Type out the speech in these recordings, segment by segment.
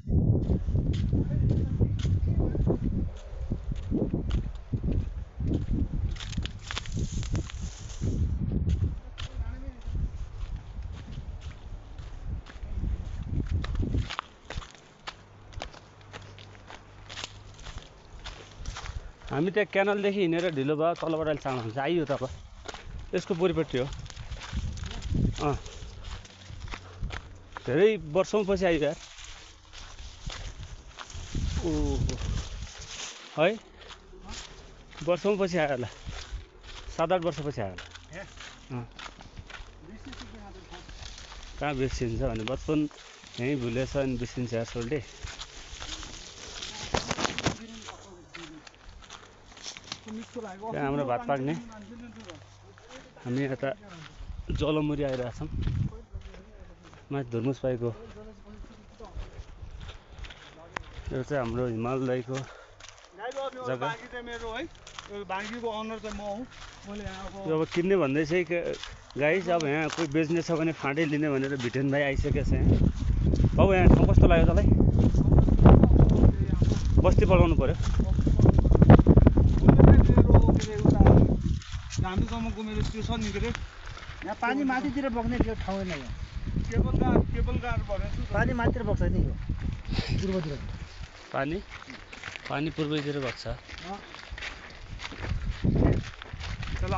हामी त्यहाँ क्यानलदेखि हिँडेर ढिलो भयो तलबाट अहिले सामान हुन्छ आइयो तब यसको परिपट्टि हो धेरै वर्षौँपछि आइयो यार ओहो है वर्षौँपछि आयो होला 7-8 वर्षपछि आयो होला कहाँ बिर्सिन्छ भने बचपन यहीँ भुलेछ अनि बिर्सिन्छ यार सोल्टे त्यहाँ हाम्रो भात पाक्ने हामी यता जलमुरी आइरहेछौँ माथि धुर्मुस पाइको यो चाहिँ हाम्रो हिमालयको जग्गा यो अब किन्ने भन्दैछ गाई अब यहाँ कोही बेच्ने छ भने फाँटै लिने भनेर भिटेन भाइ आइसकेको छ यहाँ अब यहाँ ठाउँ कस्तो लाग्यो तपाईँ बस्ती पलाउनु पर्यो हामी गाउँमा मेरो त्यो छ नि के अरे यहाँ पानी माथितिर बग्ने त्यो ठाउँ नै हो केबल कार भनेछु पानी माथितिर बग्छ नि यो पूर्वतिर पानी पूर्वतिर बग्छ चल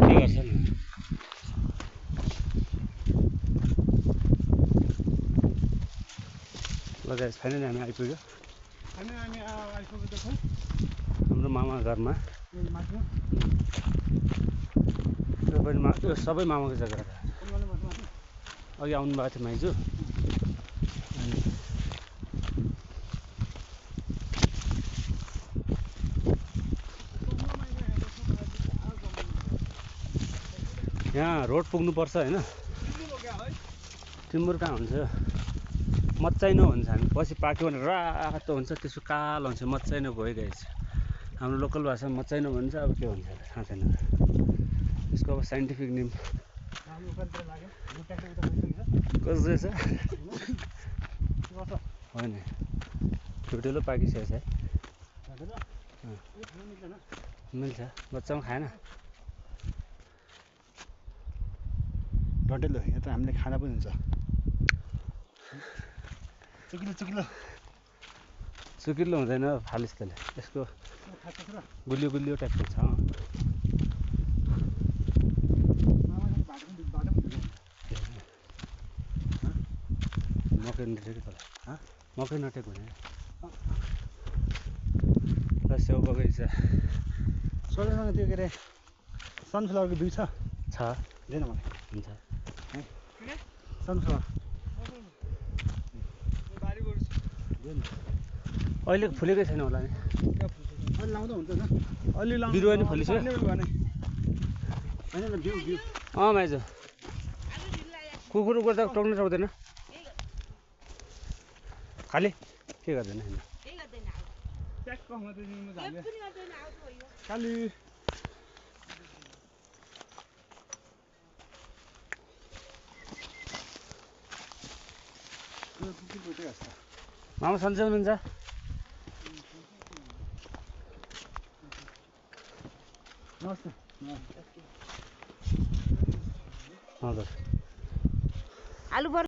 के गर्छ नि ल गाइस फाइनली हामी आइपुग्यो हाम्रो मामा घरमा यो सबै मामाको जग्गा अघि आउनु भएको थियो माइजू यहाँ रोड पुग्नुपर्छ होइन टिम्बुर कहाँ हुन्छ मच्चाइनो हुन्छ हामी पछि पाक्यो भने रातो हुन्छ त्यसो कालो हुन्छ मच्चाइनो भयो गाइस हाम्रो लोकल भाषामा मच्चाइनो भन्छ अब के भन्छ थाहा छैन यसको अब साइन्टिफिक नेम कसो छ होइन ठुल्ठुलो पाकिसकेको छ है मिल्छ बच्चामा खाएन डन्टेलो यहाँ त हामीले खाना पनि हुन्छ चुकिलो हुँदैन फालिस त्यसले यसको गुलियो गुलियो टाइपको छ मकै नटेको तल मकै नटेको हुने स्याउ बगैँचा सोलसँग त्यो के अरे सनफ्लावरको बिउ छ दिएन मलाई हुन्छ सनफ्लावर अहिले फुलेकै छैन होला नि अलि लाउँदा हुन्छ न अलि बिरुवा नि फलिसक्यो होइन बिउ माइजू कुकुर गर्दा टोक्न सक्दैन खालि के गर्दैन खालि मामा सन्चै हुनुहुन्छ नमस्ते हजुर आलु